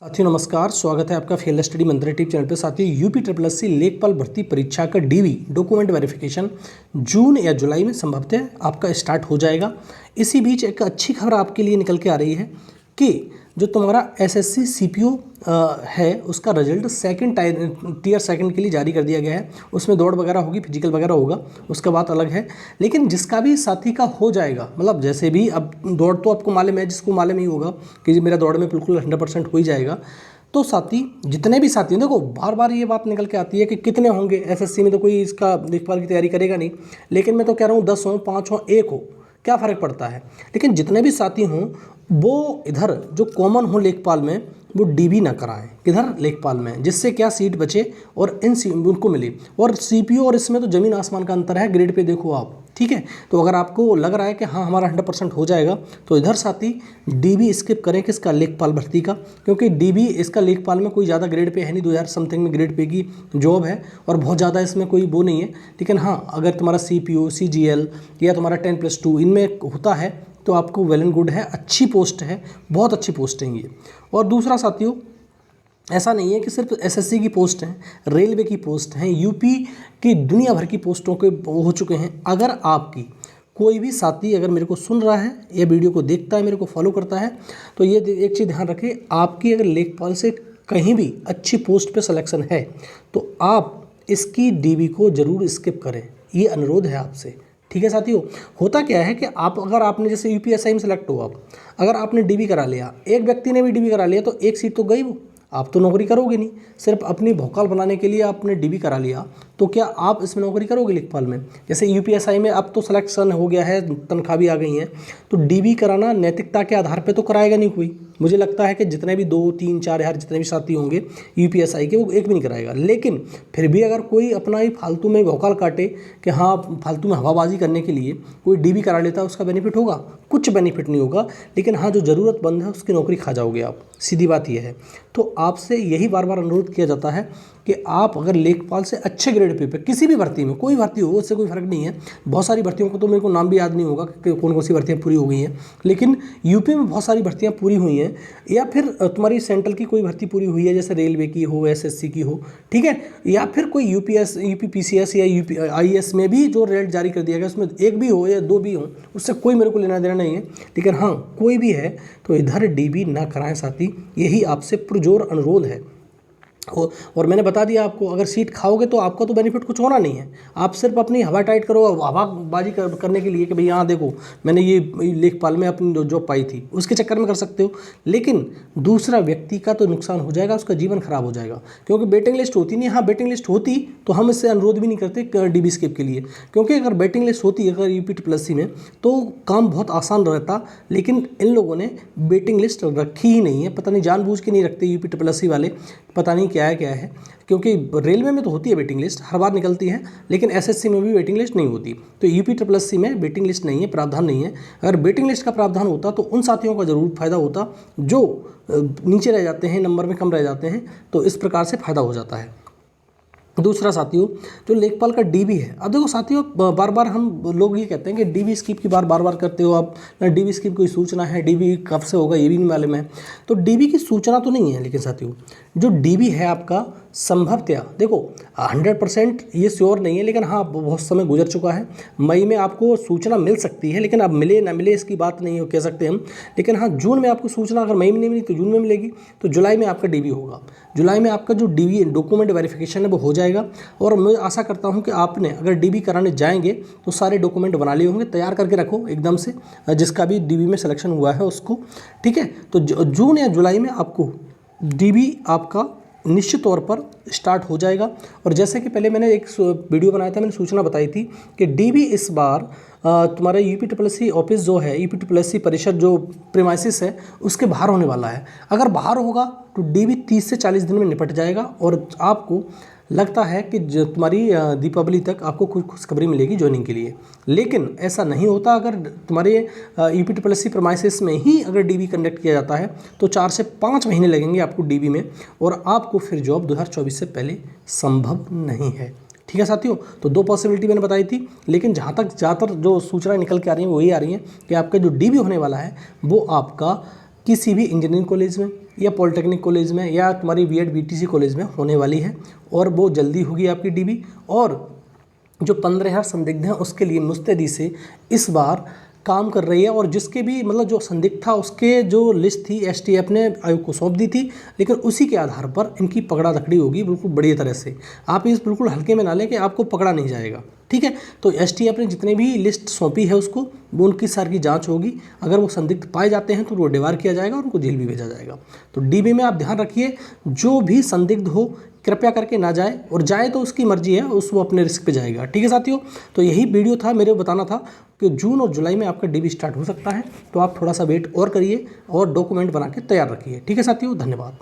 साथियों नमस्कार, स्वागत है आपका फील्ड स्टडी मंत्र यूट्यूब चैनल पे। साथियों यूपी ट्रिपल एससी लेखपाल भर्ती परीक्षा का डीवी डॉक्यूमेंट वेरिफिकेशन जून या जुलाई में संभवतः आपका स्टार्ट हो जाएगा। इसी बीच एक अच्छी खबर आपके लिए निकल के आ रही है कि जो तुम्हारा एसएससी सीपीओ है उसका रिजल्ट टीयर सेकंड के लिए जारी कर दिया गया है। उसमें दौड़ वगैरह होगी, फिजिकल वगैरह होगा, उसका बात अलग है। लेकिन जिसका भी साथी का हो जाएगा, मतलब जैसे भी अब दौड़ तो आपको मालूम है, जिसको मालूम ही होगा कि मेरा दौड़ में बिल्कुल 100% हो ही जाएगा। तो साथी जितने भी साथी हैं, देखो बार बार ये बात निकल के आती है कि कितने होंगे एसएससी में, तो कोई इसका लेखपाल की तैयारी करेगा नहीं। लेकिन मैं तो कह रहा हूँ 10 हो, 5 हो, 1 हो, क्या फ़र्क पड़ता है। लेकिन जितने भी साथी हों वो इधर जो कॉमन हो लेखपाल में वो डीबी ना कराएं किधर लेखपाल में, जिससे क्या सीट बचे और उनको मिले। और सीपीओ और इसमें तो ज़मीन आसमान का अंतर है, ग्रेड पे देखो आप, ठीक है। तो अगर आपको लग रहा है कि हाँ हमारा 100% हो जाएगा तो इधर साथी डीबी स्किप करें किसका, लेखपाल भर्ती का, क्योंकि डीबी इसका लेखपाल में कोई ज़्यादा ग्रेड पे है नहीं, 2000 समथिंग में ग्रेड पे की जॉब है और बहुत ज़्यादा इसमें कोई वो नहीं है। लेकिन हाँ अगर तुम्हारा सीपीओ, सीजीएल या तुम्हारा 10+2 इनमें होता है तो आपको वेल एंड गुड है, अच्छी पोस्ट है, बहुत अच्छी पोस्ट है ये। और दूसरा साथियों, ऐसा नहीं है कि सिर्फ एसएससी की पोस्ट हैं, रेलवे की पोस्ट हैं, यूपी की दुनिया भर की पोस्टों के हो चुके हैं। अगर आपकी कोई भी साथी अगर मेरे को सुन रहा है या वीडियो को देखता है, मेरे को फॉलो करता है, तो ये एक चीज़ ध्यान रखें, आपकी अगर लेखपाल से कहीं भी अच्छी पोस्ट पे सिलेक्शन है तो आप इसकी डीबी को ज़रूर स्किप करें, ये अनुरोध है आपसे, ठीक है साथियों। होता क्या है कि अगर आपने जैसे यूपीएसआई में सेलेक्ट हो, अगर आपने डीबी करा लिया, एक व्यक्ति ने भी डीबी करा लिया, तो एक सीट तो गई, वो आप तो नौकरी करोगे नहीं। सिर्फ अपनी भौकाल बनाने के लिए आपने डीबी करा लिया, तो क्या आप इसमें नौकरी करोगे लेखपाल में। जैसे यूपीएसआई में अब तो सिलेक्शन हो गया है, तनख्वाह भी आ गई है, तो डीबी कराना नैतिकता के आधार पर तो कराएगा नहीं कोई। मुझे लगता है कि जितने भी 2, 3, 4 हज़ार जितने भी साथी होंगे यूपीएसआई के, वो एक भी नहीं कराएगा। लेकिन फिर भी अगर कोई अपना ही फालतू में भौकाल काटे कि हाँ फालतू में हवाबाजी करने के लिए कोई डीबी करा लेता है, उसका बेनिफिट होगा, कुछ बेनिफिट नहीं होगा। लेकिन हाँ जो ज़रूरतमंद है उसकी नौकरी खा जाओगे आप, सीधी बात यह है। तो आपसे यही बार बार अनुरोध किया जाता है कि आप अगर लेखपाल से अच्छे ग्रेड पे किसी भी भर्ती में, कोई भर्ती हो उससे कोई फ़र्क नहीं है। बहुत सारी भर्तियों को तो मेरे को नाम भी याद नहीं होगा कि कौन कौन सी भर्तियाँ पूरी हो गई हैं, लेकिन यूपी में बहुत सारी भर्तियाँ पूरी हुई हैं। या फिर तुम्हारी सेंट्रल की कोई भर्ती पूरी हुई है, जैसे रेलवे की हो, एसएससी की हो, ठीक है, या फिर कोई यूपी पीसीएस या यूपी आईएएस में भी जो रिजल्ट जारी कर दिया गया उसमें एक भी हो या 2 भी हो, उससे कोई मेरे को लेना देना नहीं है। लेकिन हाँ कोई भी है तो इधर डीबी ना कराएं साथी, यही आपसे पुरजोर अनुरोध है। और मैंने बता दिया आपको, अगर सीट खाओगे तो आपका तो बेनिफिट कुछ होना नहीं है। आप सिर्फ अपनी हवा टाइट करो, हवाबाजी करने के लिए कि भाई यहाँ देखो मैंने ये लेखपाल में अपनी जॉब पाई थी, उसके चक्कर में कर सकते हो। लेकिन दूसरा व्यक्ति का तो नुकसान हो जाएगा, उसका जीवन खराब हो जाएगा, क्योंकि वेटिंग लिस्ट होती नहीं। हाँ वेटिंग लिस्ट होती तो हम इससे अनुरोध भी नहीं करते डीबी स्किप के लिए, क्योंकि अगर वेटिंग लिस्ट होती अगर यूपी ट्रिपल एससी में तो काम बहुत आसान रहता। लेकिन इन लोगों ने वेटिंग लिस्ट रखी ही नहीं है, पता नहीं जानबूझ के नहीं रखते यूपी ट्रिपल एससी वाले, पता नहीं क्या है। क्योंकि रेलवे में तो होती है वेटिंग लिस्ट, हर बार निकलती है, लेकिन एसएससी में भी वेटिंग लिस्ट नहीं होती। तो यूपी ट्रिपल एससी में वेटिंग लिस्ट नहीं है, प्रावधान नहीं है। अगर वेटिंग लिस्ट का प्रावधान होता तो उन साथियों का ज़रूर फायदा होता जो नीचे रह जाते हैं, नंबर में कम रह जाते हैं, तो इस प्रकार से फ़ायदा हो जाता है। दूसरा साथियों, जो लेखपाल का डीबी है, अब देखो साथियों बार बार हम लोग ये कहते हैं कि डीबी स्किप की बार बार करते हो आप, डीबी स्किप कोई सूचना है, डीबी कब से होगा ये भी नहीं मालूम है। तो डीबी की सूचना तो नहीं है, लेकिन साथियों जो डीबी है आपका संभवतया देखो 100% ये श्योर नहीं है, लेकिन हाँ बहुत समय गुजर चुका है, मई में आपको सूचना मिल सकती है। लेकिन अब मिले ना मिले इसकी बात नहीं हो कह सकते हम, लेकिन हाँ जून में आपको सूचना अगर मई में नहीं मिली तो जून में मिलेगी, तो जुलाई में आपका डीबी होगा। जुलाई में आपका जो डीबी डॉक्यूमेंट वेरिफिकेशन है वो हो जाएगा। और मैं आशा करता हूँ कि आपने अगर डीबी कराने जाएंगे तो सारे डॉक्यूमेंट बना लिए होंगे, तैयार करके रखो एकदम से, जिसका भी डीबी में सिलेक्शन हुआ है उसको, ठीक है। तो जून या जुलाई में आपको डीबी आपका निश्चित तौर पर स्टार्ट हो जाएगा। और जैसे कि पहले मैंने एक वीडियो बनाया था, मैंने सूचना बताई थी कि डीबी इस बार तुम्हारा यूपी ट्रिपल एससी ऑफिस जो है, यूपी ट्रिपल एससी परिषद जो प्रीमाइसिस है उसके बाहर होने वाला है। अगर बाहर होगा तो डीबी 30 से 40 दिन में निपट जाएगा और आपको लगता है कि जो तुम्हारी दीपावली तक आपको कुछ खुशखबरी मिलेगी ज्वाइनिंग के लिए। लेकिन ऐसा नहीं होता। अगर तुम्हारे यूपी ट्रिपल एससी प्रीमाइसिस में ही अगर डीबी कंडक्ट किया जाता है तो 4 से 5 महीने लगेंगे आपको डीबी में, और आपको फिर जॉब 2024 से पहले संभव नहीं है। ठीक है साथियों, तो 2 पॉसिबिलिटी मैंने बताई थी, लेकिन जहाँ तक ज़्यादातर जो सूचना निकल के आ रही हैं वही आ रही हैं कि आपका जो डीबी होने वाला है वो आपका किसी भी इंजीनियरिंग कॉलेज में या पॉलिटेक्निक कॉलेज में या तुम्हारी बीएड बीटीसी कॉलेज में होने वाली है, और वो जल्दी होगी आपकी डीबी। और जो 15,000 संदिग्ध हैं उसके लिए मुस्तैदी से इस बार काम कर रही है, और जिसके भी मतलब जो संदिग्ध था उसके जो लिस्ट थी एसटीएफ ने आयोग को सौंप दी थी, लेकिन उसी के आधार पर इनकी पकड़ा धकड़ी होगी बिल्कुल बढ़िया तरह से। आप इस बिल्कुल हल्के में ना लें कि आपको पकड़ा नहीं जाएगा, ठीक है। तो एसटीएफ ने जितने भी लिस्ट सौंपी है उसको, वो उनकी सार की जांच होगी। अगर वो संदिग्ध पाए जाते हैं तो वो डिवार किया जाएगा और उनको जेल भी भेजा जाएगा। तो डीबी में आप ध्यान रखिए, जो भी संदिग्ध हो कृपया करके ना जाए, और जाए तो उसकी मर्जी है, वो अपने रिस्क पे जाएगा, ठीक है साथियों। तो यही वीडियो था, मेरे बताना था कि जून और जुलाई में आपका डीबी स्टार्ट हो सकता है, तो आप थोड़ा सा वेट और करिए और डॉक्यूमेंट बना के तैयार रखिए, ठीक है साथियों। धन्यवाद।